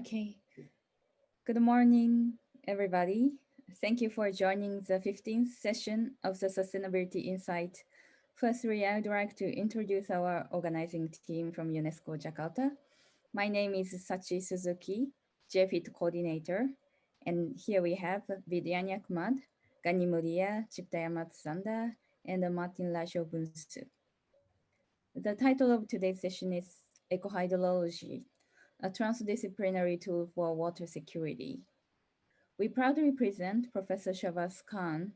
Okay. Good morning, everybody. Thank you for joining the 15th session of the Sustainability Insight. Firstly, I would like to introduce our organizing team from UNESCO Jakarta. My name is Sachi Suzuki, JFIT coordinator. And here we have Vidyanya Ahmad, Gani Muria, Chiptaya Matsanda, and Martin Lasho-Bunsu. The title of today's session is Ecohydrology, a transdisciplinary tool for water security. We proudly present Professor Shahbaz Khan,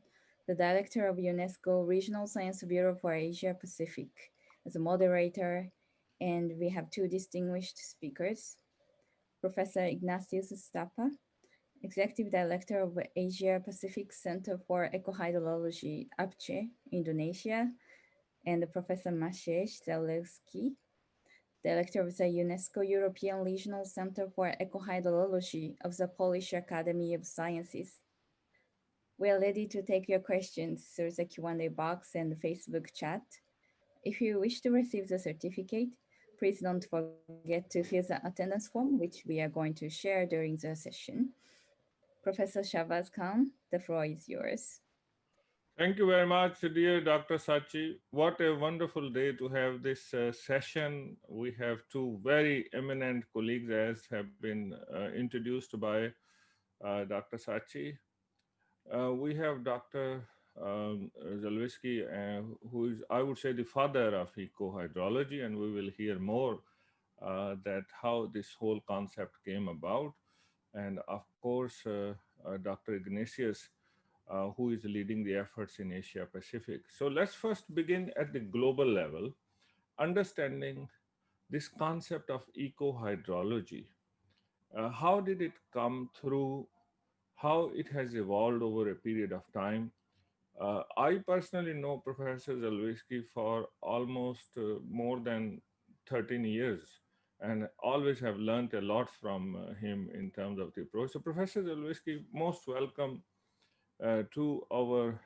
the Director of UNESCO Regional Science Bureau for Asia Pacific, as a moderator, and we have two distinguished speakers. Professor Ignasius Sutapa, Executive Director of Asia Pacific Center for Ecohydrology, APCE, Indonesia, and Professor Maciej Zalewski, Director of the UNESCO European Regional Center for Ecohydrology of the Polish Academy of Sciences. We are ready to take your questions through the Q&A box and Facebook chat. If you wish to receive the certificate, please don't forget to fill the attendance form, which we are going to share during the session. Professor Shahbaz Khan, the floor is yours. Thank you very much, dear Dr. Sachi. What a wonderful day to have this session. We have two very eminent colleagues, as have been introduced by Dr. Sachi. We have Dr. Zalewski, who is, I would say, the father of ecohydrology, and we will hear more that how this whole concept came about. And of course, Dr. Ignasius, who is leading the efforts in Asia Pacific. So let's first begin at the global level, understanding this concept of ecohydrology. How did it come through? How it has evolved over a period of time? I personally know Professor Zalewski for almost more than 13 years and always have learned a lot from him in terms of the approach. So Professor Zalewski, most welcome to our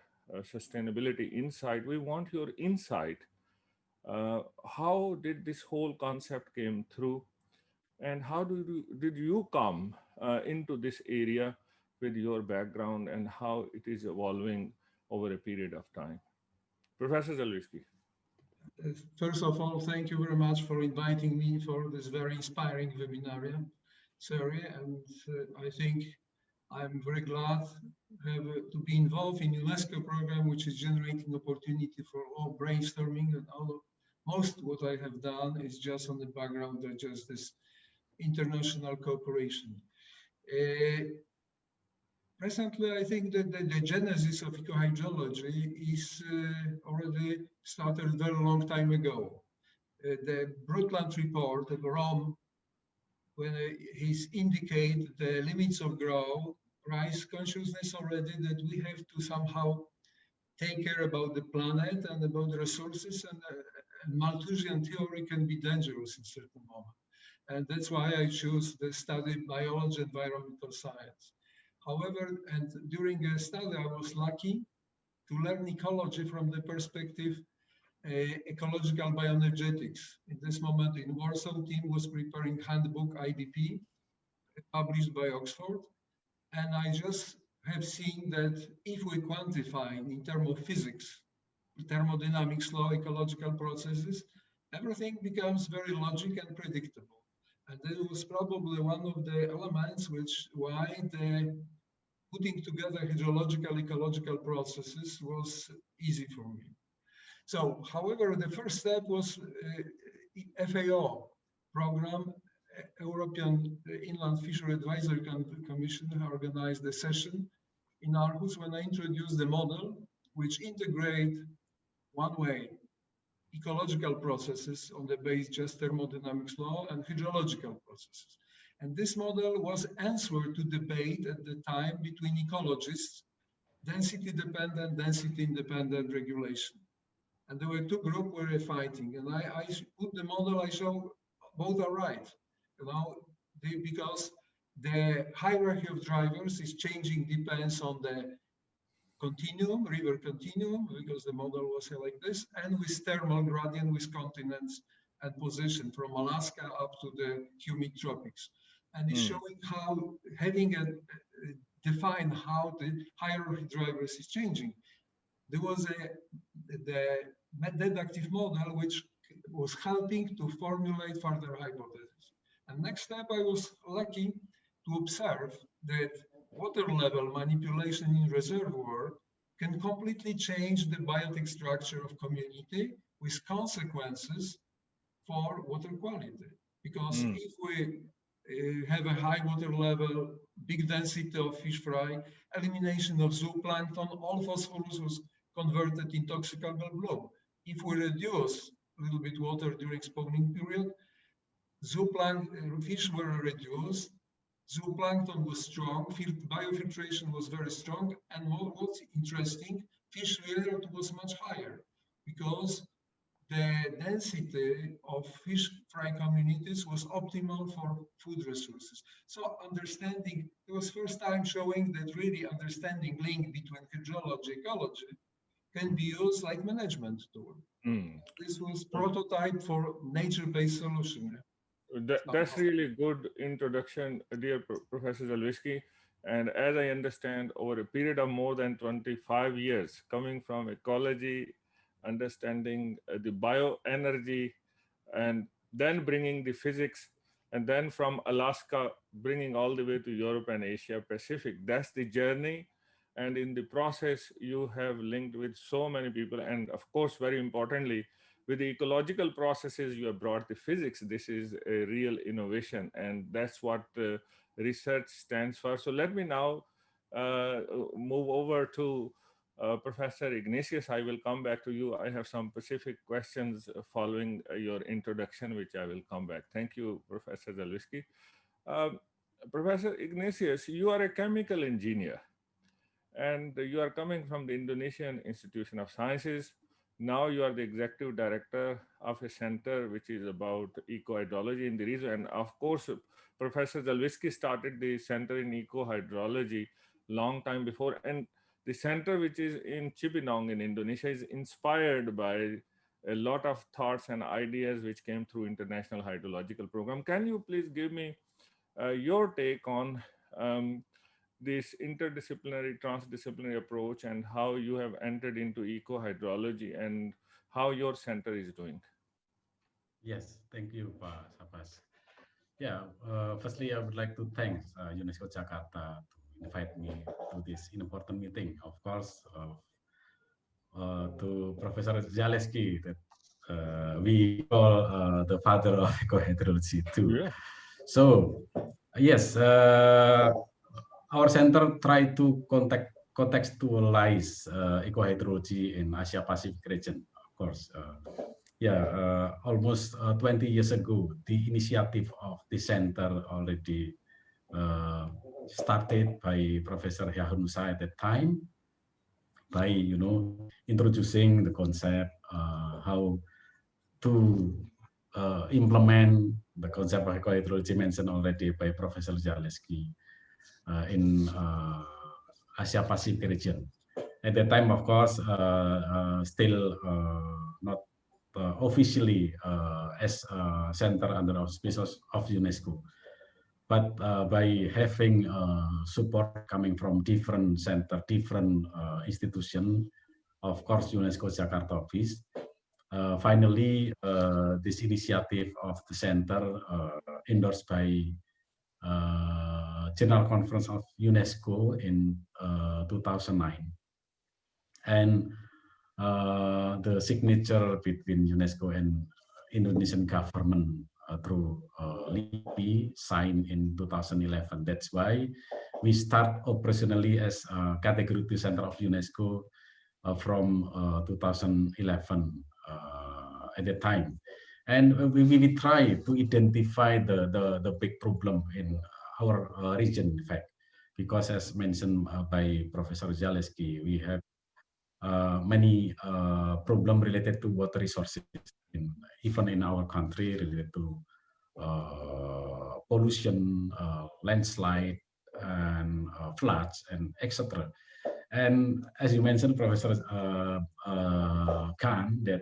sustainability insight. We want your insight. How did this whole concept came through, and how did you come into this area with your background, and how it is evolving over a period of time? Professor Zalewski. First of all, thank you very much for inviting me for this very inspiring webinar. Sorry, and I think I'm very glad to be involved in UNESCO program, which is generating opportunity for all brainstorming, and most what I have done is just on the background of just this international cooperation. Presently, I think that the genesis of ecohydrology is already started a very long time ago. The Brundtland report of Rome, when he's indicate the limits of growth, rise consciousness already that we have to somehow take care about the planet and about the resources, and Malthusian theory can be dangerous in certain moment. And that's why I choose the study biology, environmental science. However, and during the study, I was lucky to learn ecology from the perspective ecological bioenergetics. In this moment in Warsaw, team was preparing handbook IBP, published by Oxford. And I just have seen that if we quantify in terms of physics, thermodynamics law, ecological processes, everything becomes very logical and predictable. And that was probably one of the elements why the putting together hydrological, ecological processes was easy for me. So, however, the first step was FAO program, European Inland Fishery Advisory Commission organized a session in Aarhus when I introduced the model which integrate one way ecological processes on the base just thermodynamics law and hydrological processes. And this model was answer to debate at the time between ecologists, density-dependent, density-independent regulation. And there were two groups were fighting. And I put the model, I show both are right. You know, because the hierarchy of drivers is changing, depends on the continuum, river continuum, because the model was like this, and with thermal gradient with continents and position from Alaska up to the humid tropics. and it's showing how having a define how the hierarchy drivers is changing. There was the deductive model which was helping to formulate further hypotheses. And next step, I was lucky to observe that water level manipulation in reservoir can completely change the biotic structure of community with consequences for water quality. Because if we have a high water level, big density of fish fry, elimination of zooplankton, all phosphorus was converted in toxic algal bloom. If we reduce a little bit water during spawning period, fish were reduced, zooplankton was strong, biofiltration was very strong, and what's interesting, fish yield was much higher because the density of fish fry communities was optimal for food resources. So understanding, it was first time showing that really understanding link between hydrology, ecology can be used like management tool. This was prototype for nature-based solution. That's really good introduction, dear Professor Zalewski. And as I understand, over a period of more than 25 years, coming from ecology, understanding the bioenergy, and then bringing the physics, and then from Alaska, bringing all the way to Europe and Asia Pacific. That's the journey. And in the process, you have linked with so many people. And of course, very importantly, with the ecological processes, you have brought the physics. This is a real innovation, and that's what research stands for. So let me now move over to Professor Ignasius. I will come back to you. I have some specific questions following your introduction, which I will come back. Thank you, Professor Zalewski. Professor Ignasius, you are a chemical engineer, and you are coming from the Indonesian Institution of Sciences. Now you are the executive director of a center which is about ecohydrology in the region. And of course, Professor Zalewski started the center in ecohydrology long time before. And the center, which is in Cibinong in Indonesia, is inspired by a lot of thoughts and ideas which came through International Hydrological Program. Can you please give me your take on this interdisciplinary, transdisciplinary approach, and how you have entered into ecohydrology and how your center is doing? Yes, thank you, Pak Shahbaz. Yeah, firstly, I would like to thank UNESCO Jakarta to invite me to this important meeting. Of course, to Professor Zalewski, that we call the father of ecohydrology too. Yeah. So, yes, our center tried to contextualize ecohydrology in Asia Pacific region. Of course, almost 20 years ago, the initiative of the center already started by Professor Yahunusa at that time, by introducing the concept how to implement the concept of ecohydrology mentioned already by Professor Zalewski in Asia Pacific region. At that time, of course, still not officially as a center under auspices of UNESCO, but by having support coming from different center, different institution, of course, UNESCO Jakarta office. Finally, this initiative of the center endorsed by General Conference of UNESCO in 2009, and the signature between UNESCO and Indonesian government through LIPI signed in 2011. That's why we start operationally as a Category 2 Center of UNESCO from 2011 at that time. And we try to identify the big problem in our region, in fact, because as mentioned by Professor Zalewski, we have many problems related to water resources, even in our country, related to pollution, landslide, and floods, and etc. And as you mentioned, Professor Khan, that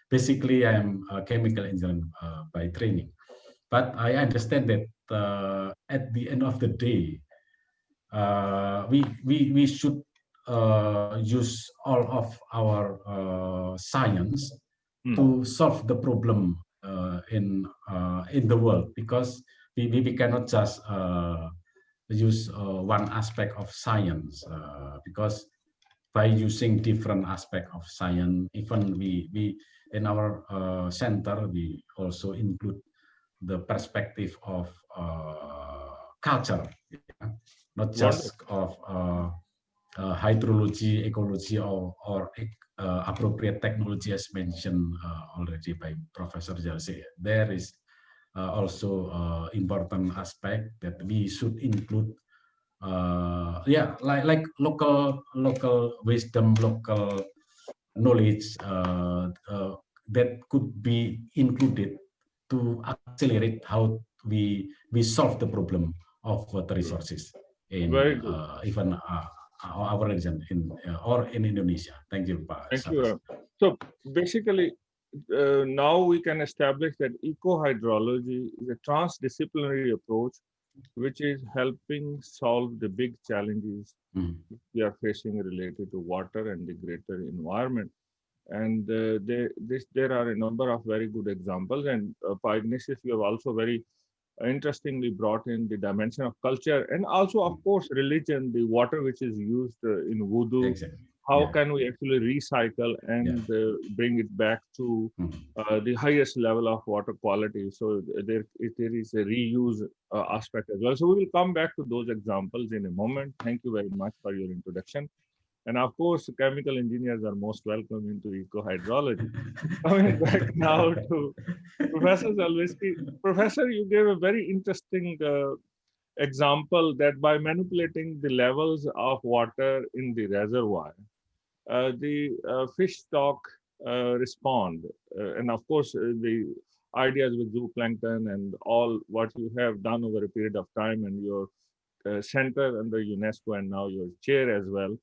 basically I am a chemical engineer by training. But I understand that at the end of the day, we should use all of our science to solve the problem in the world, because we cannot just use one aspect of science, because by using different aspect of science, even we in our center we also include the perspective of culture, not just of hydrology, ecology, or appropriate technology, as mentioned already by Professor Jose. There is also important aspect that we should include. Like local wisdom, local knowledge that could be included to accelerate how we solve the problem of water resources in even our region or in Indonesia. Thank you, Pak. Thank you. So basically, now we can establish that ecohydrology is a transdisciplinary approach which is helping solve the big challenges we are facing related to water and the greater environment. And there are a number of very good examples. And Ignasius, you have also very interestingly brought in the dimension of culture and also, of course, religion, the water which is used in wudu. Exactly. How can we actually recycle and bring it back to the highest level of water quality? So there is a reuse aspect as well. So we will come back to those examples in a moment. Thank you very much for your introduction. And of course, chemical engineers are most welcome into ecohydrology. Coming back now to Professor Zalewski. Professor, you gave a very interesting example that by manipulating the levels of water in the reservoir, the fish stock respond. And of course, the ideas with zooplankton and all what you have done over a period of time, and your center under UNESCO and now your chair as well,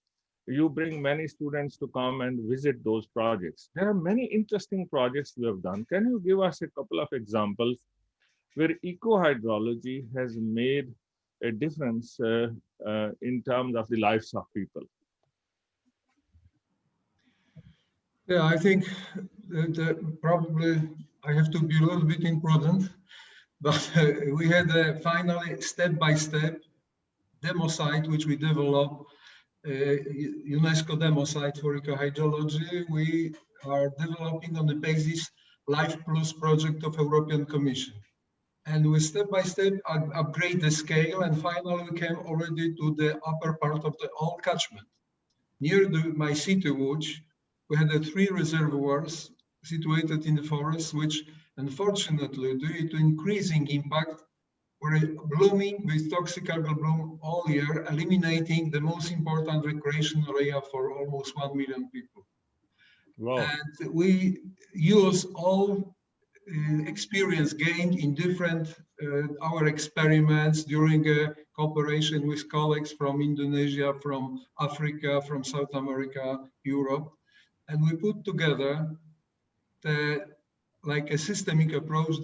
you bring many students to come and visit those projects. There are many interesting projects you have done. Can you give us a couple of examples where ecohydrology has made a difference in terms of the lives of people? Yeah, I think that probably I have to be a little bit imprudent, but we had a finally step-by-step demo site which we developed, UNESCO demo site for ecohydrology. We are developing on the basis Life Plus project of European Commission. And we step-by-step upgrade the scale, and finally we came already to the upper part of the old catchment. Near my city, which we had 3 reservoirs situated in the forest, which unfortunately, due to increasing impact, were blooming with toxic algal bloom all year, eliminating the most important recreational area for almost 1 million people. Wow. And we use all experience gained in different our experiments during cooperation with colleagues from Indonesia, from Africa, from South America, Europe, and we put together like a systemic approach.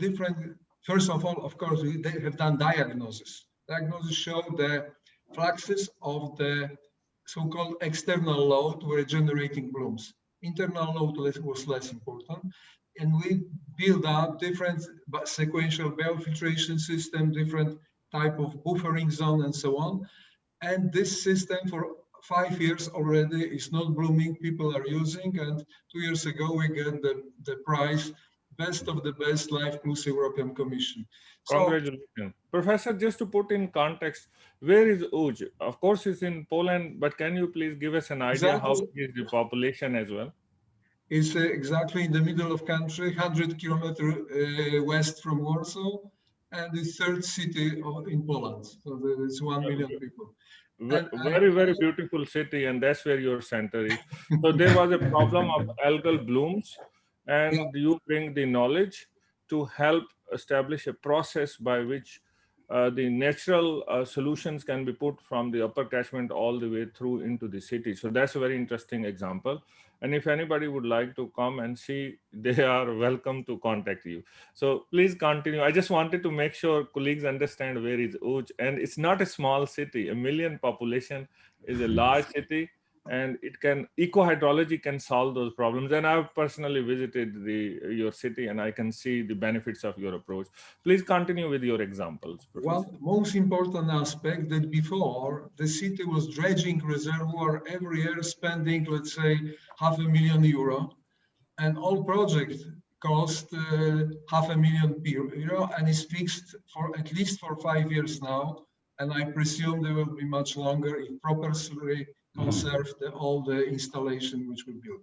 First of all, of course, they have done diagnosis. Diagnosis showed the fluxes of the so-called external load were generating blooms. Internal load was less important. And we build up different sequential biofiltration system, different type of buffering zone, and so on. And this system for 5 years already is not blooming. People are using, and 2 years ago we get the prize Best of the Best Life Plus European Commission. Congratulations. Professor, just to put in context, where is Uj? Of course, it's in Poland, but can you please give us an idea how big is the population as well? It's exactly in the middle of country, 100 kilometers west from Warsaw, and the 3rd city in Poland. So there's 1 million people. Very, very beautiful city, and that's where your center is. So there was a problem of algal blooms, and you bring the knowledge to help establish a process by which the natural solutions can be put from the upper catchment all the way through into the city. So that's a very interesting example. And if anybody would like to come and see, they are welcome to contact you. So please continue. I just wanted to make sure colleagues understand where is Uch. And it's not a small city. 1 million population is a large city. And it can, eco-hydrology can solve those problems. And I've personally visited your city, and I can see the benefits of your approach. Please continue with your examples, Professor. One most important aspect that before the city was dredging reservoir every year, spending, let's say, €500,000, and all projects cost €500,000 and is fixed for at least for 5 years now. And I presume they will be much longer if properly conserved all the installation which we built.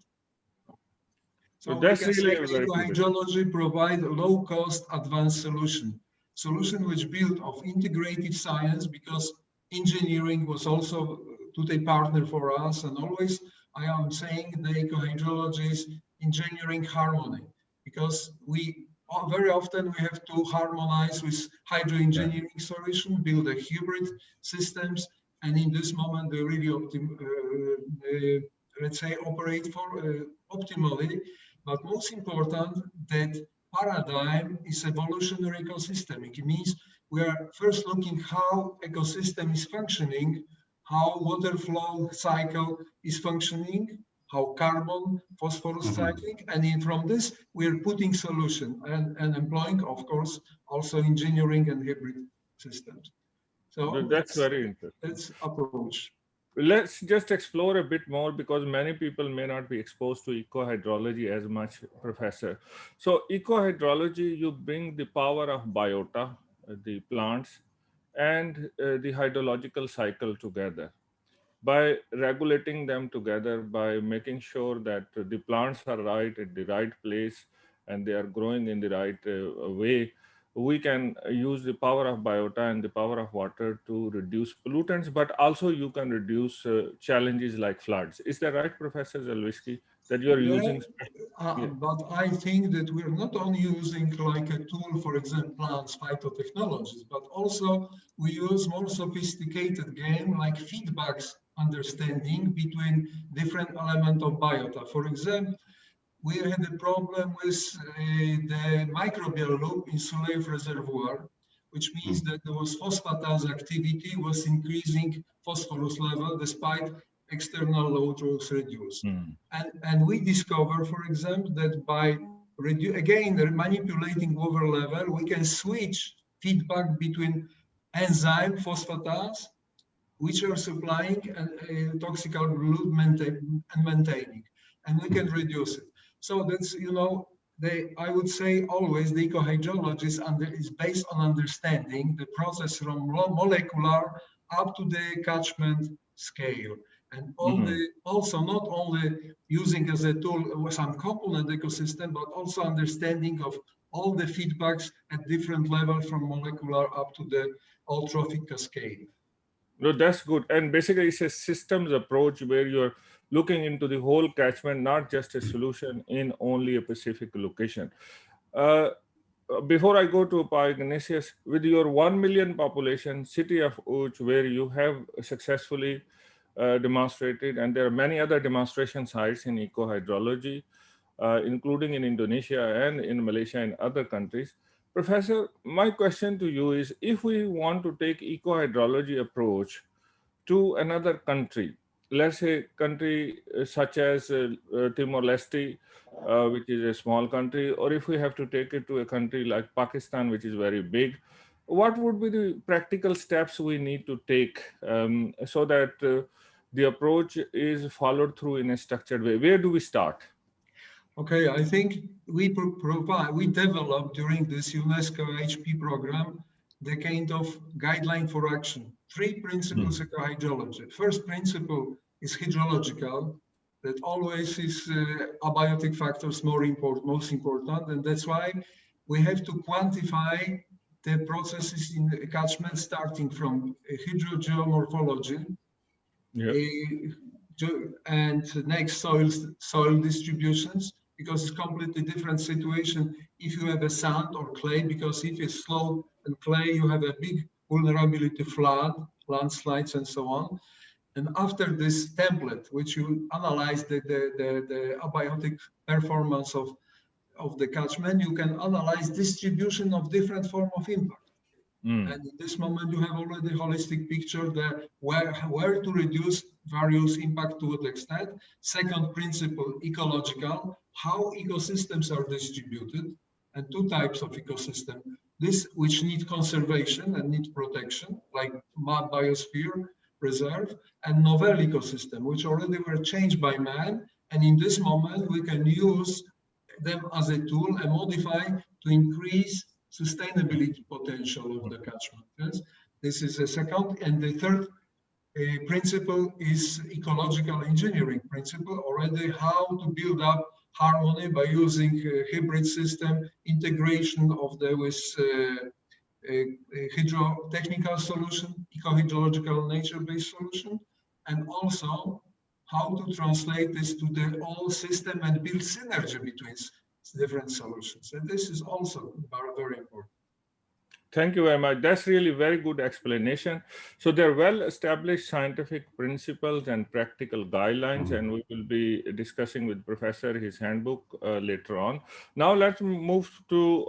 So we can say eco-hydrology provide a low-cost advanced solution which built of integrated science, because engineering was also a partner for us, and always I am saying the eco-hydrology is engineering harmony, because we very often we have to harmonize with hydroengineering solution, build a hybrid systems, and in this moment they really let's say operate for optimally. But most important, that paradigm is evolutionary ecosystem. It means we are first looking how ecosystem is functioning, how water flow cycle is functioning, how carbon, phosphorus cycling, and from this we are putting solution and employing, of course, also engineering and hybrid systems. So that's very interesting. That's approach. Let's just explore a bit more, because many people may not be exposed to eco-hydrology as much, Professor. So eco-hydrology, you bring the power of biota, the plants, and the hydrological cycle together. By regulating them together, by making sure that the plants are right at the right place and they are growing in the right way, we can use the power of biota and the power of water to reduce pollutants, but also you can reduce challenges like floods. Is that right, Professor Zalewski, that you are using? But I think that we're not only using like a tool, for example, plants, phytotechnologies, but also we use more sophisticated game like feedbacks understanding between different elements of biota. For example, we had a problem with the microbial loop in Sulev Reservoir, which means that there was phosphatase activity was increasing phosphorus level despite external load was reduced. And we discover, for example, that by manipulating water level, we can switch feedback between enzyme phosphatase, which are supplying toxical load and maintaining, and we can reduce it. So that's, I would say always the eco-hydrology is based on understanding the process from molecular up to the catchment scale. And also not only using as a tool some component ecosystem, but also understanding of all the feedbacks at different levels from molecular up to the eutrophic cascade. No, that's good. And basically it's a systems approach where you're looking into the whole catchment, not just a solution in only a specific location. Before I go to Ignasius, with your 1 million population, city of Uch, where you have successfully demonstrated, and there are many other demonstration sites in eco-hydrology, including in Indonesia and in Malaysia and other countries. Professor, my question to you is, if we want to take eco-hydrology approach to another country, let's say country such as Timor-Leste, which is a small country, or if we have to take it to a country like Pakistan, which is very big, what would be the practical steps we need to take so that the approach is followed through in a structured way? Where do we start? Okay, I think we developed during this UNESCO HP program the kind of guideline for action. 3 principles of hydrology. First principle is hydrological, that always is abiotic factors most important, and that's why we have to quantify the processes in the catchment starting from hydrogeomorphology, and next soil distributions, because it's completely different situation if you have a sand or clay, because if it's slope and clay, you have a big vulnerability to flood, landslides, and so on. And after this template, which you analyze the abiotic performance of the catchment, you can analyze distribution of different form of impact. And in this moment, you have already a holistic picture there where to reduce various impact to what extent. Second principle, ecological, how ecosystems are distributed, and two types of ecosystem. This which need conservation and need protection, like biosphere reserve, and novel ecosystem, which already were changed by man. And in this moment, we can use them as a tool and modify to increase sustainability potential of the catchment. Yes? This is a second. And the third principle is ecological engineering principle, already how to build up harmony by using a hybrid system, integration of the with hydrotechnical solution, eco-hydrological nature-based solution, and also how to translate this to the whole system and build synergy between different solutions. And this is also very important. Thank you very much. That's really very good explanation. So there are well-established scientific principles and practical guidelines, and we will be discussing with Professor his handbook later on. Now let's move to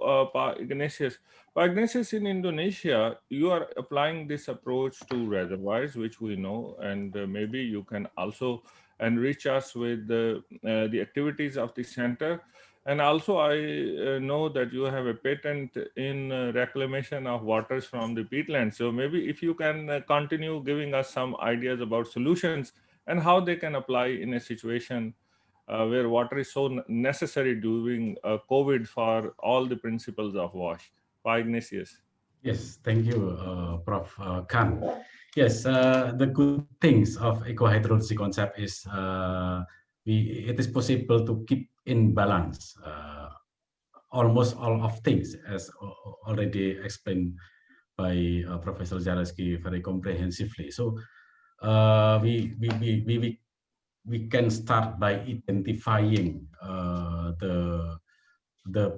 Ignasius. Ignasius, in Indonesia, you are applying this approach to reservoirs, which we know, and maybe you can also enrich us with the activities of the center. And also, I know that you have a patent in reclamation of waters from the peatlands. So maybe if you can continue giving us some ideas about solutions and how they can apply in a situation where water is so necessary during COVID for all the principles of WASH. Ignasius. Yes, thank you, Prof. Khan. Yes, the good things of eco-hydrology concept is it is possible to keep in balance almost all of things, as already explained by Professor Zalewski very comprehensively. So we can start by identifying the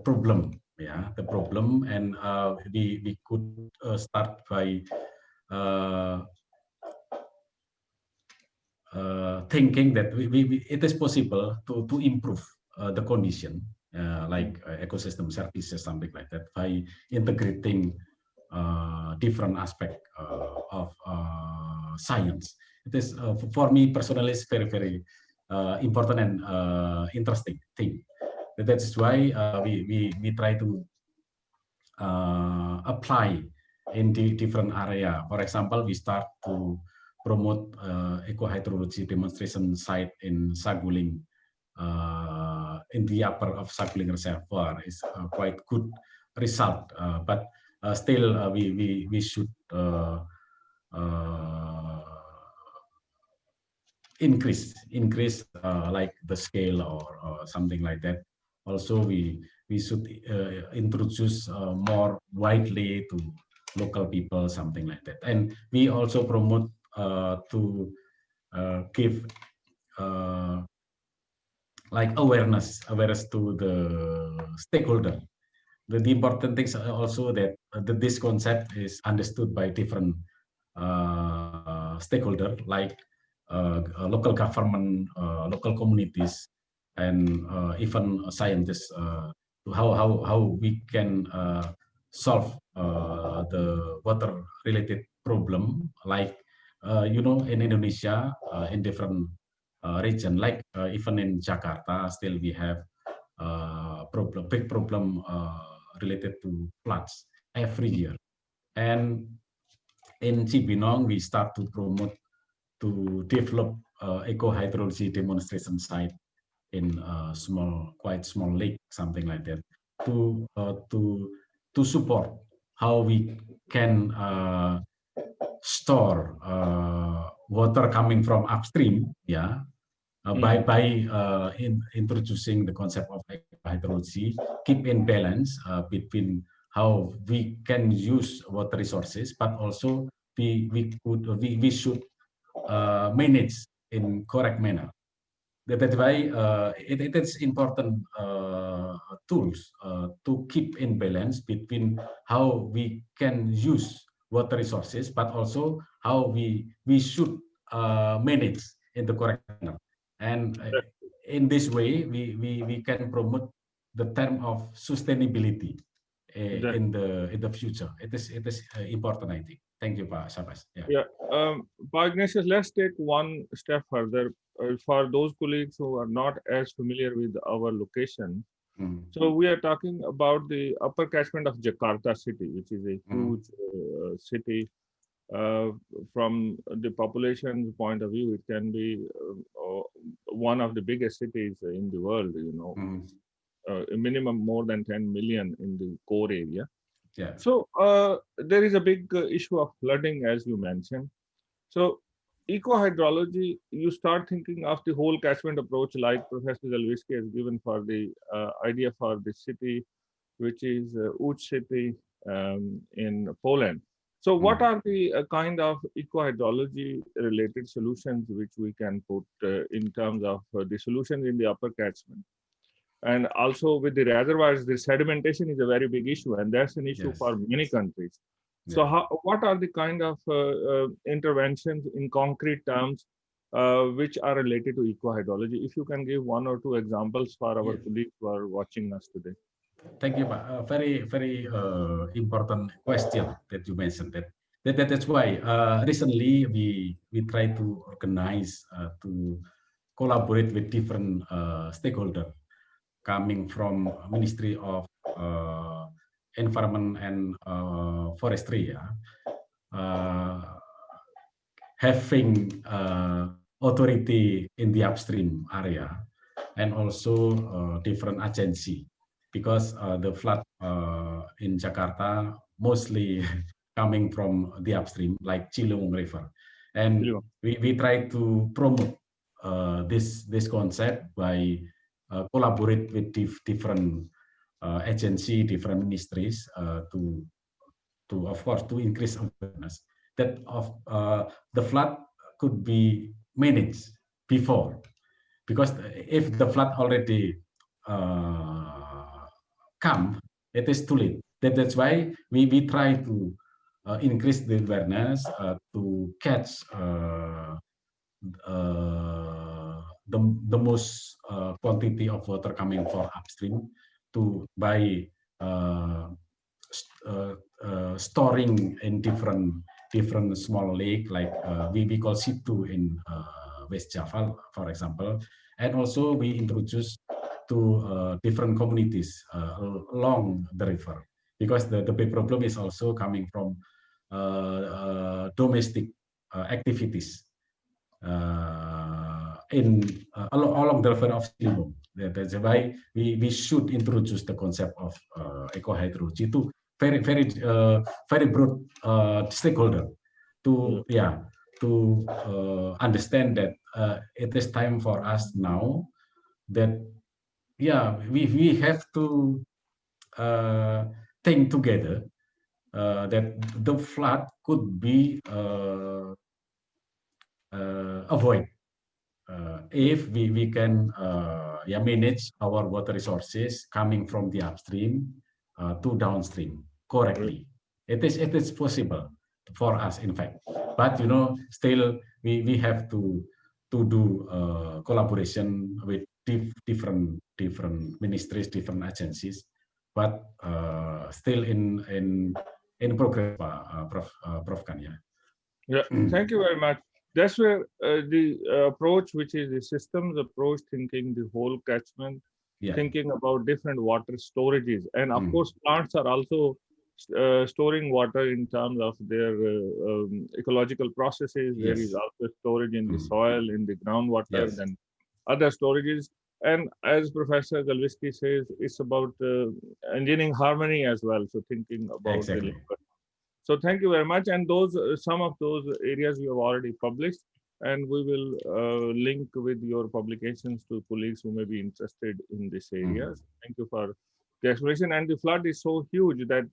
problem, the problem, and we could start by thinking that it is possible to improve the condition, like ecosystem services, something like that, by integrating different aspects of science. It is, for me personally, it's very, very important and interesting thing. That's why we try to apply in the different area. For example, we start to promote eco-hydrology demonstration site in Saguling, in the upper of Saguling Reservoir. Is quite good result, but still we should increase like the scale or something like that. Also, we should introduce more widely to local people, something like that. And we also promote to give like awareness to the stakeholder. The important things are also that this concept is understood by different stakeholder, like local government, local communities, and even scientists. How we can solve the water-related problem, like in Indonesia, in different region, like even in Jakarta, still we have big problem related to floods every year. And in Cibinong, we start to promote to develop eco-hydrology demonstration site in quite small lake, something like that, to support how we can store water coming from upstream, by introducing the concept of hydrology, keep in balance between how we can use water resources, but also we should manage in correct manner. That's why it is important tools to keep in balance between how we can use water resources, but also how we should manage in the correct manner. And in this way, we can promote the term of sustainability in the future. It is important, I think. Thank you, Pak Shahbaz. Yeah. Pak Ignasius, let's take one step further for those colleagues who are not as familiar with our location. So we are talking about the upper catchment of Jakarta city, which is a huge city. From the population point of view, it can be one of the biggest cities in the world, you know, a minimum more than 10 million in the core area. Yeah. So there is a big issue of flooding, as you mentioned. So ecohydrology, you start thinking of the whole catchment approach, like Professor Zalewski has given for the idea for the city, which is Uch city in Poland. So what are the kind of ecohydrology related solutions which we can put in terms of the solutions in the upper catchment? And also with the reservoirs, the sedimentation is a very big issue, and that's an issue for many countries. So what are the kind of interventions in concrete terms which are related to ecohydrology? If you can give one or two examples for our colleagues who are watching us today. Thank you, Pak. Very important question that you mentioned. That's why recently we try to organize to collaborate with different stakeholders coming from Ministry of Environment and Forestry, having authority in the upstream area, and also different agency, because the flood in Jakarta mostly coming from the upstream, like Ciliwung River, and we try to promote this concept by collaborate with different agency, different ministries to of course to increase awareness that of the flood could be managed before, because if the flood already come, it is too late. That's why we try to increase the awareness to catch the most quantity of water coming from upstream to by storing in different small lake, like we call Situ in West Java, for example, and also we introduce to different communities along the river, because the big problem is also coming from domestic activities along the river of Ciliwung. That's why we should introduce the concept of ecohydrology to very broad stakeholder to understand that it is time for us now that we have to think together that the flood could be avoid if we can manage our water resources coming from the upstream to downstream correctly. It is possible for us, in fact, but still we have to do collaboration with different ministries, different agencies, but still in progress, Prof. Kanya. Yeah, thank you very much. That's where the approach, which is the systems approach, thinking the whole catchment, thinking about different water storages, and of course plants are also storing water in terms of their ecological processes. There is also storage in the soil, in the groundwater, then other storages. And as Professor Zalewski says, it's about engineering harmony as well. So thinking about the labor. So thank you very much. And those some of those areas we have already published, and we will link with your publications to colleagues who may be interested in this areas. Thank you for the explanation. And the flood is so huge that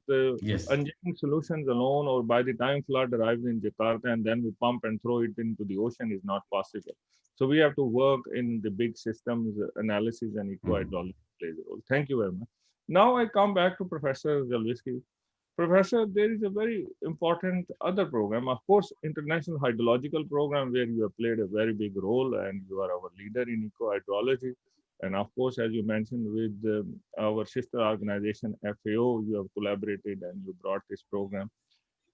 engineering solutions alone, or by the time flood arrives in Jakarta and then we pump and throw it into the ocean, is not possible. So we have to work in the big systems analysis, and ecohydrology plays a role. Thank you very much. Now I come back to Professor Zalewski. Professor, there is a very important other program, of course, International Hydrological Program, where you have played a very big role and you are our leader in ecohydrology. And of course, as you mentioned, with our sister organization, FAO, you have collaborated and you brought this program.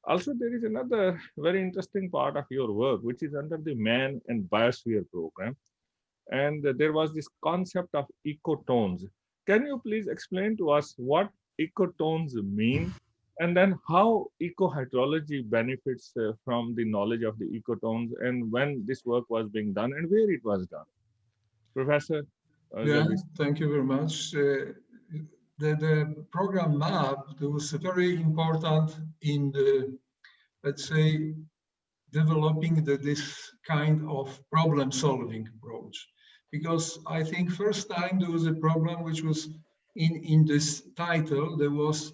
Also, there is another very interesting part of your work, which is under the Man and Biosphere program. And there was this concept of ecotones. Can you please explain to us what ecotones mean, and then how ecohydrology benefits from the knowledge of the ecotones, and when this work was being done and where it was done? Professor? Yeah, thank you very much. The program MAP was very important in the, let's say, developing this kind of problem-solving approach. Because I think first time there was a problem which was in this title, there was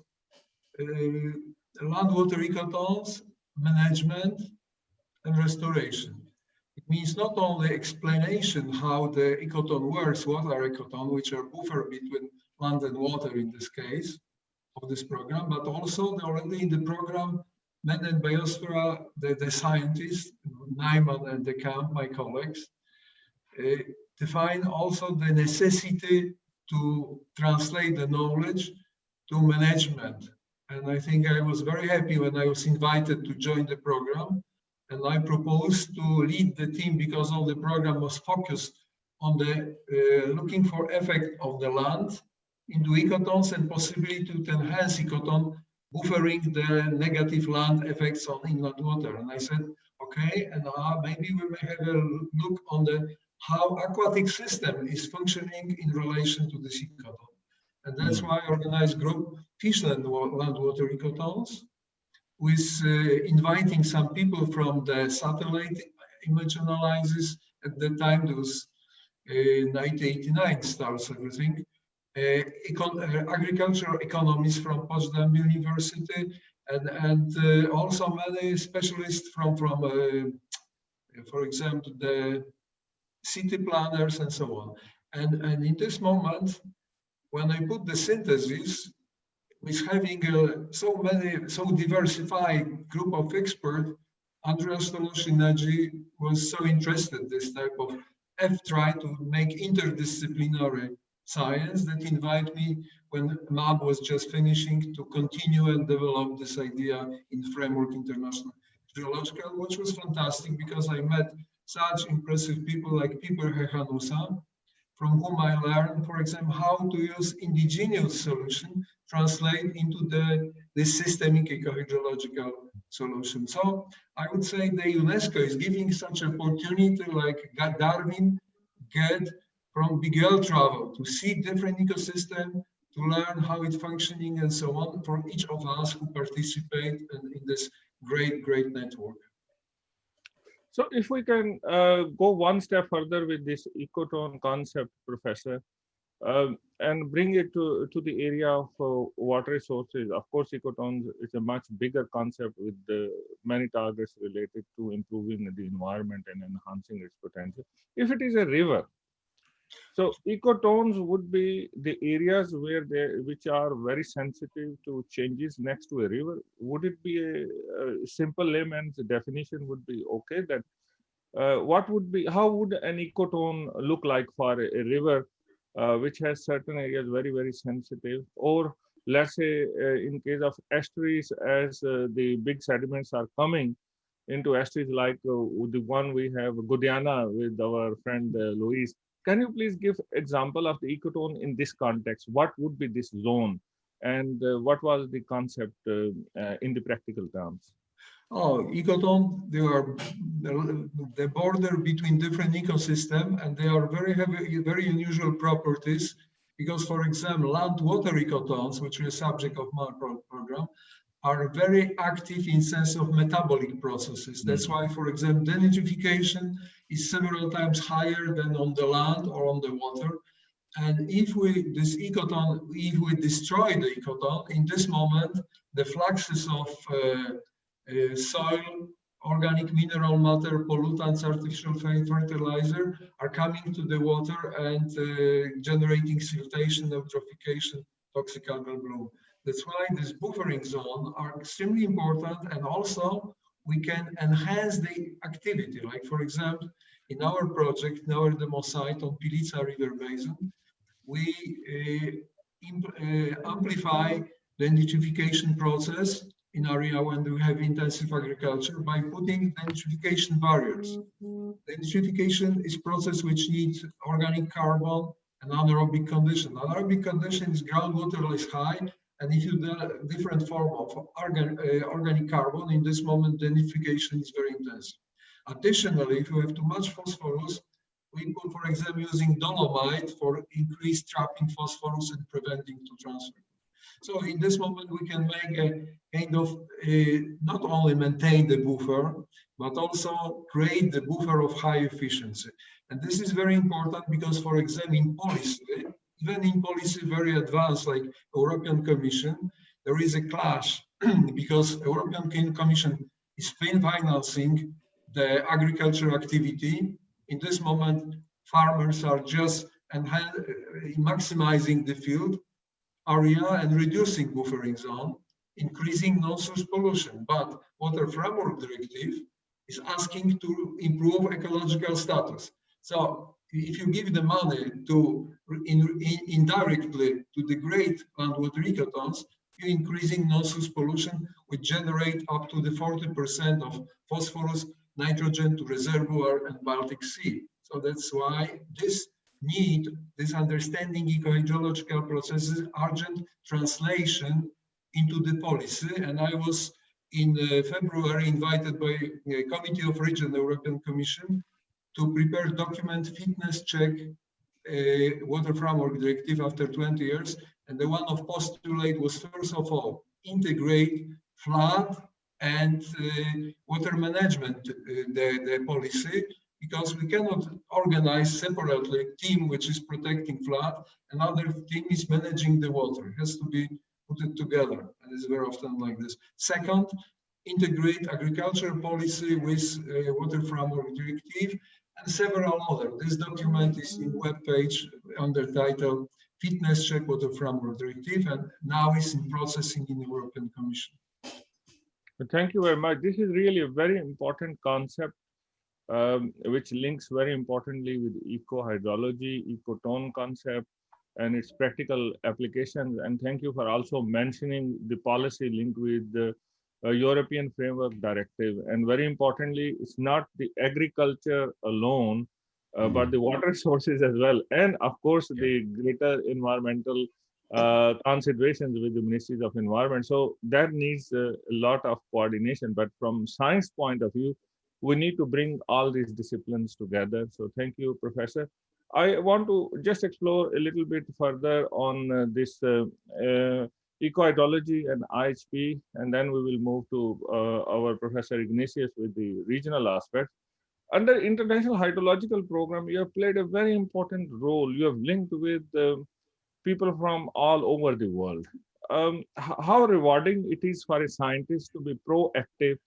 land water ecotones, management, and restoration. It means not only explanation how the ecotone works, what are ecotone, which are buffer between land and water in this case of this program, but also already in the program, Man and Biosphere, the scientists, Naiman and the camp, my colleagues, define also the necessity to translate the knowledge to management. And I think I was very happy when I was invited to join the program. And I proposed to lead the team because all the program was focused on the looking for effect of the land into ecotones and possibility to enhance ecotone, buffering the negative land effects on inland water. And I said, okay, and maybe we may have a look on the how aquatic system is functioning in relation to this ecotone. And that's why I organized group Fishland land water ecotones, with inviting some people from the satellite image analysis. At the time, there was 1989 starts everything. Agricultural economists from Potsdam University, and also many specialists from for example, the city planners and so on. And in this moment, when I put the synthesis, with having so diversified group of experts, Andreas Tolosinaji was so interested in this type of try to make interdisciplinary science that invited me when MAB was just finishing to continue and develop this idea in framework international geological, which was fantastic because I met such impressive people like Piper Hehanusa, from whom I learned, for example, how to use indigenous solution, translate into the systemic ecohydrological solution. So I would say the UNESCO is giving such opportunity like Darwin get from BGL travel to see different ecosystem, to learn how it's functioning and so on for each of us who participate in this great network. So if we can go one step further with this ecotone concept, Professor, and bring it to the area of water resources. Of course, ecotones is a much bigger concept with many targets related to improving the environment and enhancing its potential. If it is a river, so ecotones would be the areas which are very sensitive to changes next to a river. Would it be a simple layman's definition would be okay that how would an ecotone look like for a river which has certain areas very sensitive, or let's say in case of estuaries, as the big sediments are coming into estuaries like the one we have Guyana with our friend Luis. Can you please give example of the ecotone in this context? What would be this zone, and what was the concept in the practical terms? Oh, ecotone, they are the border between different ecosystems, and they are very unusual properties because, for example, land water ecotones, which is a subject of my program, are very active in sense of metabolic processes. That's why, for example, denitrification is several times higher than on the land or on the water. And if we destroy the ecotone, in this moment, the fluxes of soil, organic mineral matter, pollutants, artificial fertilizer are coming to the water and generating siltation, eutrophication, toxic algal bloom. That's why this buffering zone are extremely important, and also we can enhance the activity. Like for example, in our project, in our demo site on Pilica River Basin, we amplify the nitrification process in area when we have intensive agriculture by putting nitrification barriers. The nitrification is process which needs organic carbon and anaerobic condition. Anaerobic condition is groundwater is high, and if you do a different form of organic carbon, in this moment, the nitrification is very intense. Additionally, if you have too much phosphorus, we put, for example, using dolomite for increased trapping phosphorus and preventing to transfer. So in this moment, we can make a kind of not only maintain the buffer, but also create the buffer of high efficiency. And this is very important because, for example, in policy, even in policy very advanced like European Commission, there is a clash because European Commission is financing the agriculture activity. In this moment, farmers are just maximizing the field area and reducing buffering zone, increasing non-source pollution. But Water Framework Directive is asking to improve ecological status. So if you give the money to indirectly to degrade groundwater ecotones, you're increasing non-source pollution, which generate up to the 40% of phosphorus, nitrogen to reservoir and Baltic Sea. So that's why this understanding ecohydrological processes, urgent translation into the policy. And I was in February invited by a Committee of Region, the European Commission, to prepare document fitness check Water Framework Directive after 20 years. And the one of postulate was, first of all, integrate flood and water management, the policy, because we cannot organize separately a team which is protecting flood, another team is managing the water. It has to be put together, and it's very often like this. Second, integrate agriculture policy with Water Framework Directive and several other. This document is in web page under title Fitness Check Water Framework Directive, and now is in processing in the European Commission. Thank you very much. This is really a very important concept, which links very importantly with eco-hydrology, ecotone concept, and its practical applications. And thank you for also mentioning the policy linked with the European Framework Directive. And very importantly, it's not the agriculture alone, but the water sources as well. And of course, the greater environmental considerations with the Ministries of Environment. So that needs a lot of coordination. But from science point of view, we need to bring all these disciplines together. So thank you, Professor. I want to just explore a little bit further on this ecohydrology and IHP, and then we will move to our Professor Ignasius with the regional aspects. Under International Hydrological Program, you have played a very important role. You have linked with people from all over the world. How rewarding it is for a scientist to be proactive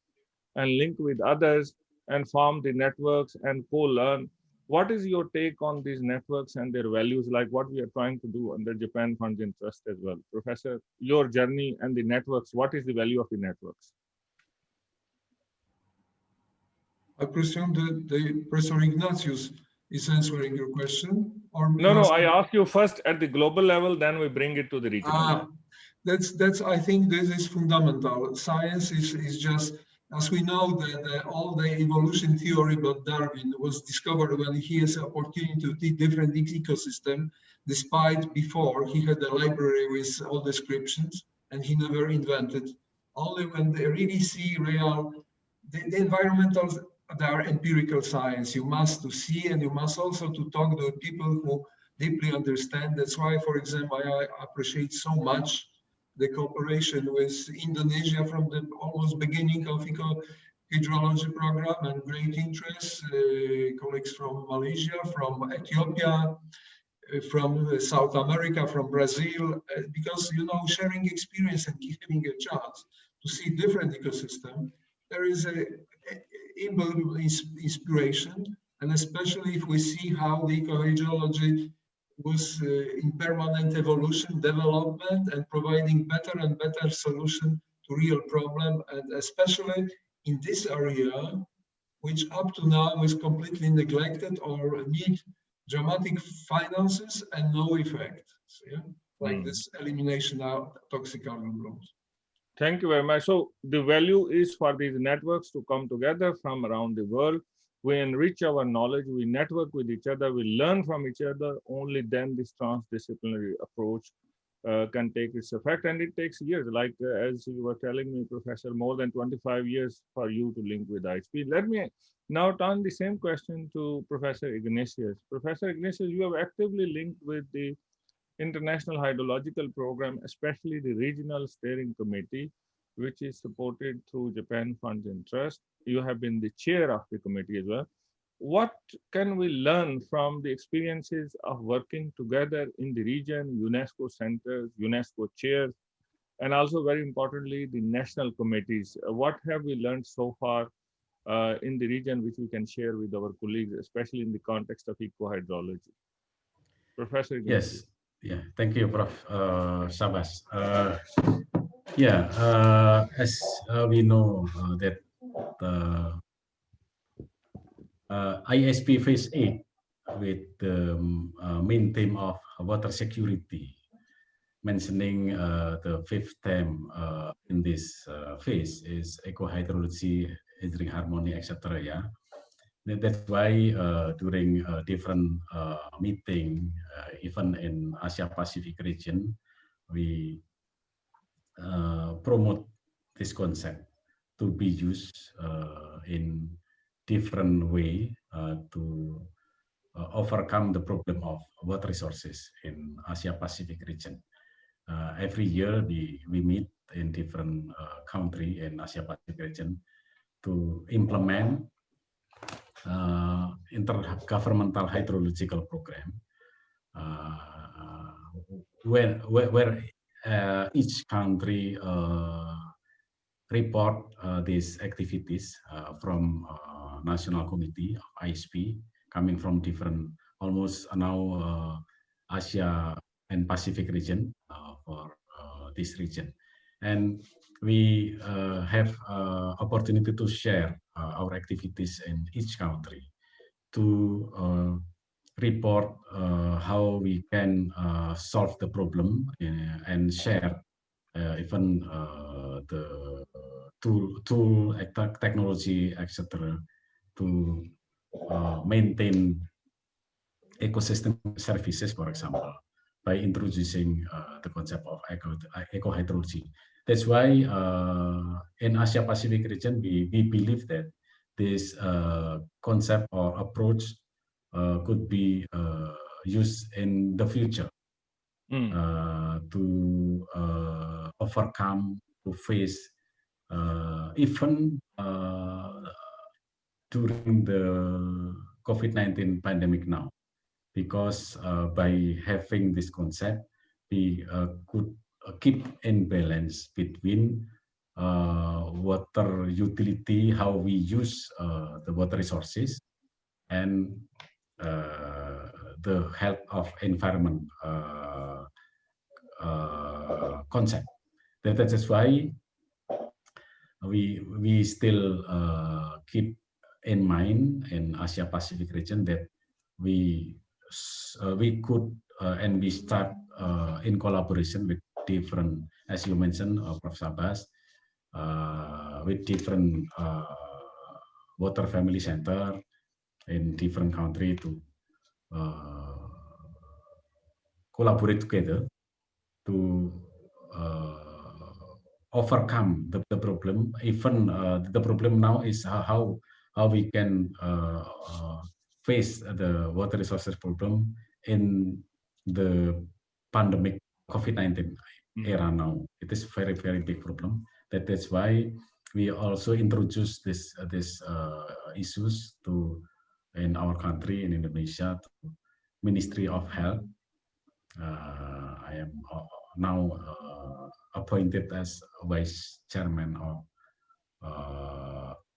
and linked with others and form the networks and co-learn. What is your take on these networks and their values, like what we are trying to do under Japan Funds in Trust as well? Professor, your journey and the networks, what is the value of the networks? I presume that the Professor Ignasius is answering your question? Or no, I ask you first at the global level, then we bring it to the regional level. That's I think this is fundamental. Science is just, as we know, that all the evolution theory about Darwin was discovered when he has an opportunity to see different ecosystem, despite before he had a library with all descriptions and he never invented. Only when they really see real, the environmental, they are empirical science. You must to see, and you must also to talk to people who deeply understand. That's why, for example, I appreciate so much the cooperation with Indonesia from the almost beginning of Ecohydrology program, and great interest, colleagues from Malaysia, from Ethiopia, from South America, from Brazil, because, you know, sharing experience and giving a chance to see different ecosystem, there is a inspiration, and especially if we see how the ecohydrology was in permanent evolution, development, and providing better and better solution to real problem, and especially in this area, which up to now is completely neglected or need dramatic finances and no effect. Yeah? Like this elimination of toxic algal blooms. Thank you very much. So the value is for these networks to come together from around the world. We enrich our knowledge, we network with each other, we learn from each other. Only then this transdisciplinary approach can take its effect, and it takes years. Like as you were telling me, Professor, more than 25 years for you to link with ISP. Let me now turn the same question to Professor Ignasius. Professor Ignasius, you have actively linked with the International Hydrological Program, especially the Regional Steering Committee, which is supported through Japan Funds and Trust. You have been the chair of the committee as well. What can we learn from the experiences of working together in the region, UNESCO centers, UNESCO chairs, and also very importantly, the national committees? What have we learned so far in the region, which we can share with our colleagues, especially in the context of ecohydrology? Professor Ignasius. Yes. Yeah, thank you, Prof. Shahbaz. As we know that the ISP Phase 8 with the main theme of water security, mentioning the fifth theme in this phase is ecohydrology, hydric harmony, etc. Yeah. That's why during different meeting, even in Asia Pacific region, we promote this concept to be used in different way to overcome the problem of water resources in Asia Pacific region. Every year we meet in different country in Asia Pacific region to implement intergovernmental hydrological program, where each country report these activities from national committee of ISP coming from different, almost now Asia and Pacific region for this region. And we have opportunity to share our activities in each country to report how we can solve the problem and share even the tool technology, etc., to maintain ecosystem services, for example, by introducing the concept of ecohydrology. That's why in Asia Pacific region, we believe that this concept or approach could be used in the future to overcome, to face even during the COVID-19 pandemic now. Because by having this concept, we could keep in balance between water utility, how we use the water resources, and the health of environment concept. That is why we still keep in mind in Asia Pacific region that we could and we start in collaboration with different, as you mentioned, Prof. Shahbaz, with different water family center in different country to collaborate together to overcome the problem. Even the problem now is how we can face the water resources problem in the pandemic COVID-19 era now. It is very, very big problem. That's why we also introduce this issues to in our country, in Indonesia, to Ministry of Health. I am now appointed as Vice Chairman of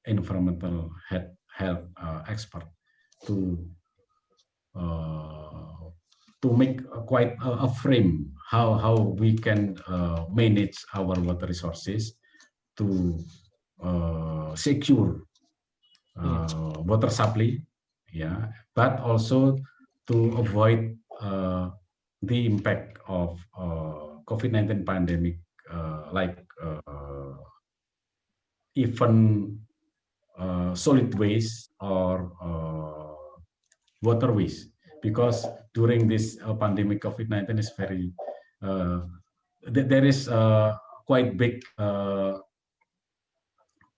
Environmental Health Expert to to make quite a frame how we can manage our water resources to secure water supply, yeah, but also to avoid the impact of COVID-19 pandemic, like even solid waste or water waste, because during this pandemic COVID-19 is very there is quite big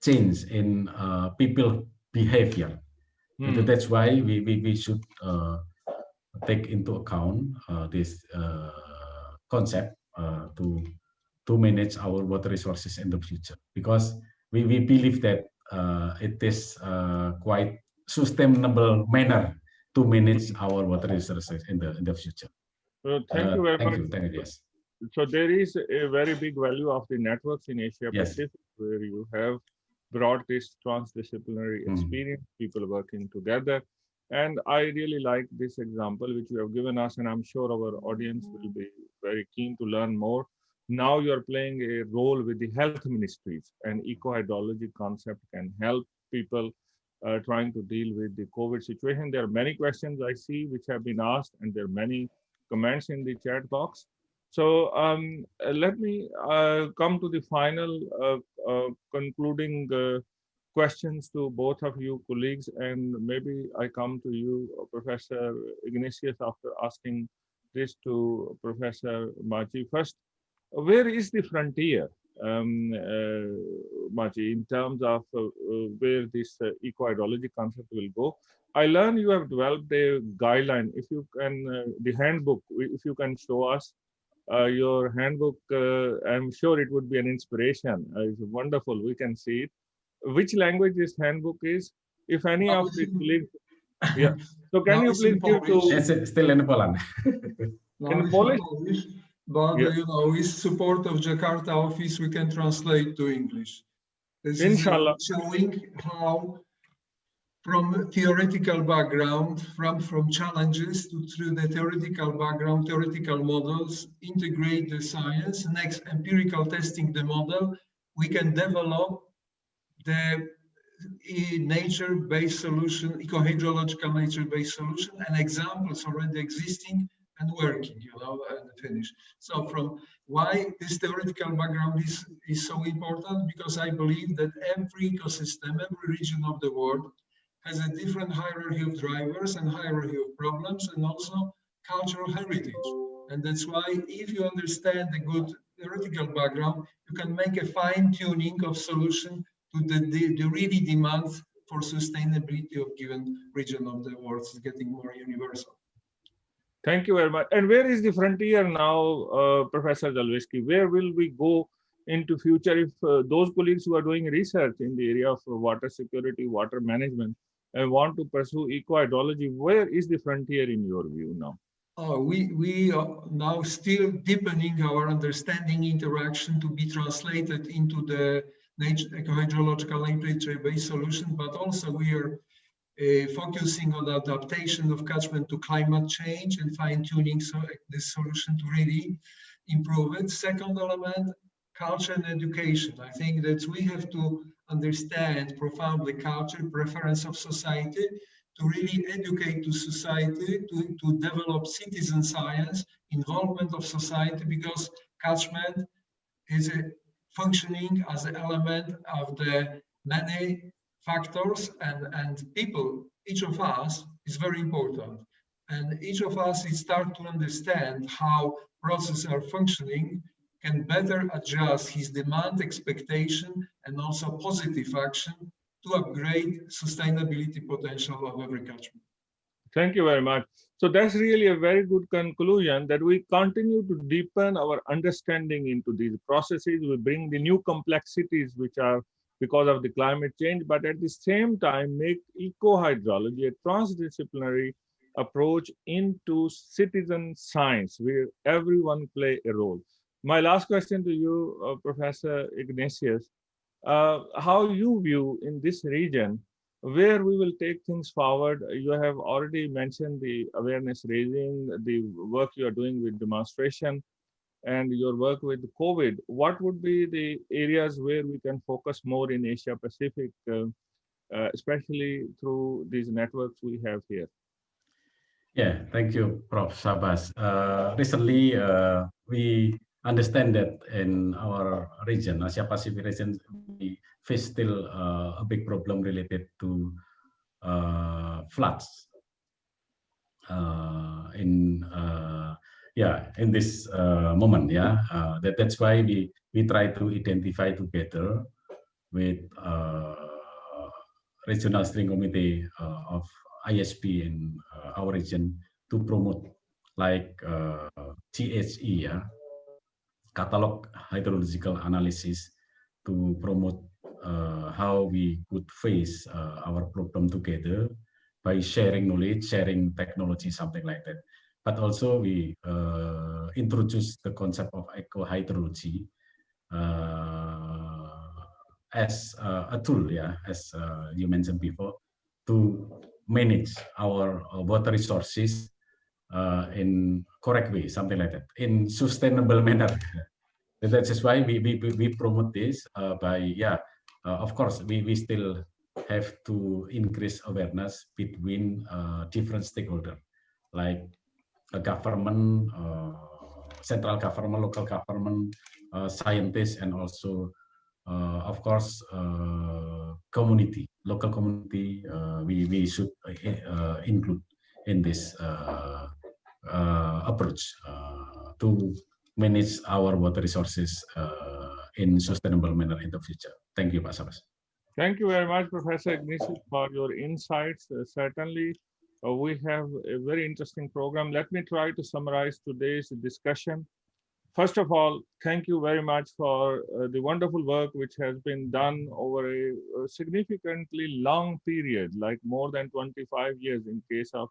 change in people behavior. That's why we should take into account this concept to manage our water resources in the future, because we believe that it is quite sustainable manner to manage our water resources in the future. Thank you very much. Thank you. Yes. So there is a very big value of the networks in Asia Pacific, where you have brought this transdisciplinary experience, people working together. And I really like this example which you have given us, and I'm sure our audience will be very keen to learn more. Now you're playing a role with the health ministries, and ecohydrology concept can help people trying to deal with the COVID situation. There are many questions I see which have been asked, and there are many comments in the chat box. So let me come to the final concluding questions to both of you colleagues, and maybe I come to you, Professor Ignasius, after asking this to Professor Maciej. First, where is the frontier, Maciej, in terms of where this ecohydrology concept will go? I learned you have developed a guideline. If you can, the handbook, if you can show us your handbook, I'm sure it would be an inspiration. It's wonderful. We can see it. Which language this handbook is? If any of the colleagues, yeah. So can you please give to? It's still in Poland. In Polish? But you know, with support of Jakarta office, we can translate to English. This Inshallah. is showing how, from theoretical background, from challenges to through the theoretical background, theoretical models, integrate the science, next empirical testing the model, we can develop the nature-based solution, ecohydrological nature-based solution, and examples already existing and working, you know, and finish. So from why this theoretical background is so important, because I believe that every ecosystem, every region of the world has a different hierarchy of drivers and hierarchy of problems, and also cultural heritage. And that's why if you understand the good theoretical background, you can make a fine tuning of solution to the really demands for sustainability of given region of the world is getting more universal. Thank you very much. And where is the frontier now, Professor Zalewski? Where will we go into future if those colleagues who are doing research in the area of water security, water management, and want to pursue ecohydrology, where is the frontier in your view now? We are now still deepening our understanding interaction to be translated into the ecohydrological nature-based solution, but also we are focusing on adaptation of catchment to climate change and fine-tuning this solution to really improve it. Second element, culture and education. I think that we have to understand profoundly culture, preference of society, to really educate to society, to develop citizen science, involvement of society, because catchment is functioning as an element of the many factors, and people, each of us is very important. And each of us is start to understand how processes are functioning, can better adjust his demand, expectation, and also positive action to upgrade sustainability potential of every catchment. Thank you very much. So that's really a very good conclusion, that we continue to deepen our understanding into these processes. We bring the new complexities which are because of the climate change, but at the same time make ecohydrology a transdisciplinary approach into citizen science where everyone play a role. My last question to you, Professor Ignasius, how you view in this region where we will take things forward. You have already mentioned the awareness raising, the work you are doing with demonstration, and your work with COVID. What would be the areas where we can focus more in Asia Pacific, especially through these networks we have here? Yeah, thank you, Prof. Shahbaz. Recently, we understand that in our region, Asia Pacific region, we face still a big problem related to floods. In this moment, that's why we try to identify together with regional steering committee of ISP in our region to promote like CHE, catalog hydrological analysis, to promote how we could face our problem together by sharing knowledge, sharing technology, something like that. But also we introduce the concept of ecohydrology as a tool, as you mentioned before, to manage our water resources in correct way, something like that, in sustainable manner. That's just why we promote this of course, we still have to increase awareness between different stakeholders, like a government, central government, local government, scientists, and also, of course, community, local community. We should include in this approach to manage our water resources in sustainable manner in the future. Thank you, Pak Shahbaz. Thank you very much, Professor Ignasius, for your insights. Certainly, we have a very interesting program. Let me try to summarize today's discussion. First of all, thank you very much for the wonderful work which has been done over a significantly long period, like more than 25 years in case of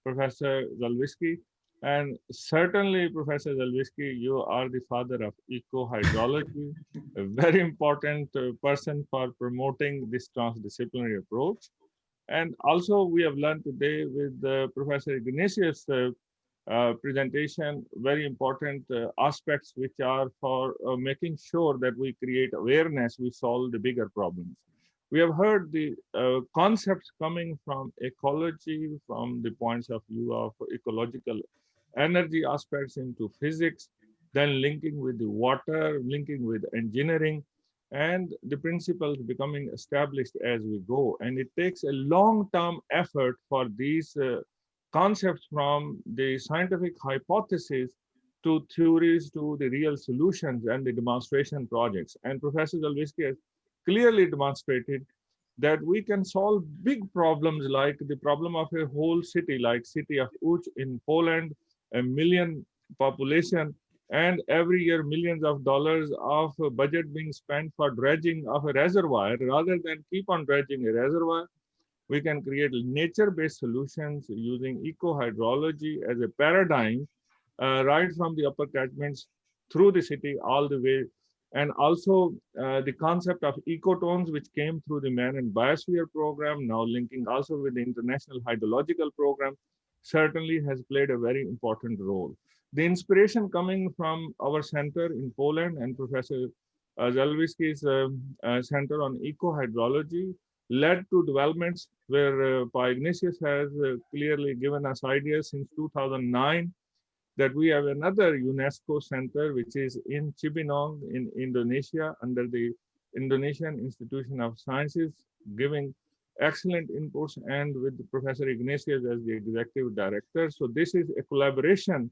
Professor Zalewski. And certainly, Professor Zalewski, you are the father of ecohydrology, a very important person for promoting this transdisciplinary approach. And also, we have learned today with Professor Ignasius' presentation, very important aspects which are for making sure that we create awareness, we solve the bigger problems. We have heard the concepts coming from ecology, from the points of view of ecological energy aspects into physics, then linking with the water, linking with engineering, and the principles becoming established as we go. And it takes a long-term effort for these concepts from the scientific hypothesis to theories to the real solutions and the demonstration projects. And Professor Zalewski has clearly demonstrated that we can solve big problems like the problem of a whole city, like city of Uch in Poland, 1 million population, and every year millions of dollars of budget being spent for dredging of a reservoir. Rather than keep on dredging a reservoir, we can create nature-based solutions using ecohydrology as a paradigm, right from the upper catchments through the city all the way. And also the concept of ecotones, which came through the Man and Biosphere program, now linking also with the International Hydrological Program, certainly has played a very important role. The inspiration coming from our center in Poland and Professor Zalewski's Center on Ecohydrology led to developments where Ignasius has clearly given us ideas since 2009 that we have another UNESCO center, which is in Cibinong in Indonesia under the Indonesian Institution of Sciences, giving excellent inputs, and with Professor Ignasius as the executive director. So this is a collaboration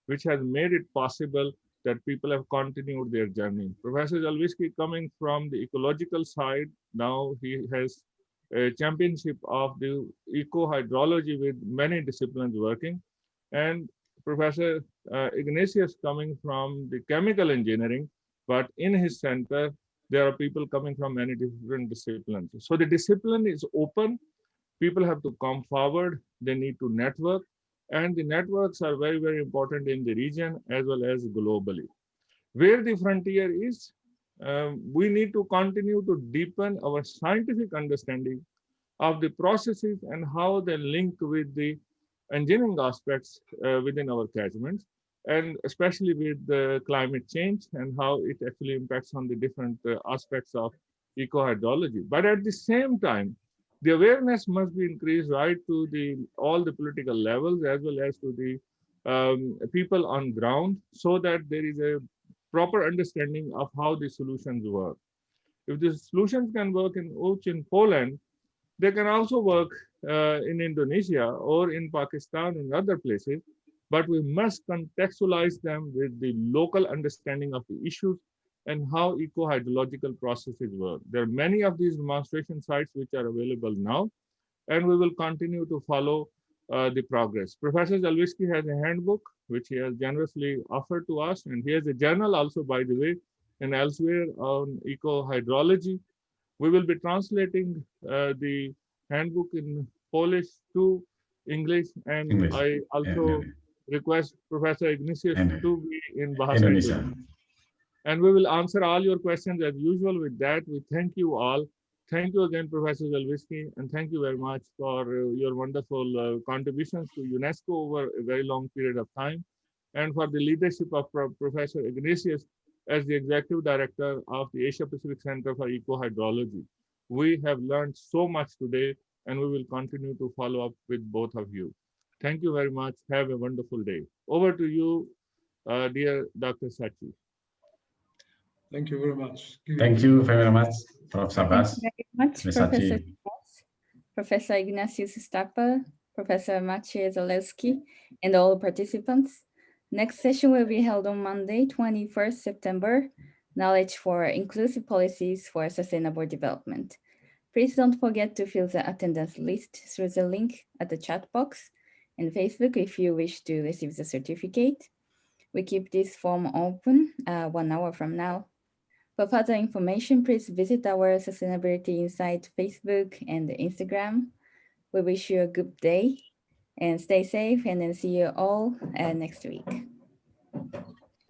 which has made it possible that people have continued their journey. Professor Zalewski, coming from the ecological side, now he has a championship of the eco-hydrology with many disciplines working. And Professor Ignasius coming from the chemical engineering, but in his center, there are people coming from many different disciplines. So the discipline is open. People have to come forward. They need to network. And the networks are very, very important in the region as well as globally. Where the frontier is, we need to continue to deepen our scientific understanding of the processes and how they link with the engineering aspects within our catchments, and especially with the climate change and how it actually impacts on the different aspects of ecohydrology. But at the same time, the awareness must be increased right to all the political levels as well as to the people on ground, so that there is a proper understanding of how the solutions work. If the solutions can work in Poland, they can also work in Indonesia or in Pakistan and other places, but we must contextualize them with the local understanding of the issues and how eco-hydrological processes work. There are many of these demonstration sites which are available now, and we will continue to follow the progress. Professor Zalewski has a handbook which he has generously offered to us, and he has a journal also, by the way, and elsewhere on eco-hydrology. We will be translating the handbook in Polish to English, and English. I also request Professor Ignasius to be in Bahasa Indonesia. And we will answer all your questions as usual. With that, we thank you all. Thank you again, Professor Zalewski, and thank you very much for your wonderful contributions to UNESCO over a very long period of time, and for the leadership of Professor Ignasius as the Executive Director of the Asia Pacific Center for Ecohydrology. We have learned so much today, and we will continue to follow up with both of you. Thank you very much. Have a wonderful day. Over to you, dear Dr. Sachi. Thank you very much. Thank you very much, Prof. Shahbaz. Thank you very much, Professor Shahbaz, Professor Ignasius Sutapa, Professor Maciej Zalewski, and all participants. Next session will be held on Monday, 21st September, Knowledge for Inclusive Policies for Sustainable Development. Please don't forget to fill the attendance list through the link at the chat box and Facebook if you wish to receive the certificate. We keep this form open 1 hour from now. For further information, please visit our Sustainability Insight Facebook and Instagram. We wish you a good day and stay safe, and then see you all next week.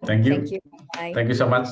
Thank you. Thank you. Bye. Thank you so much.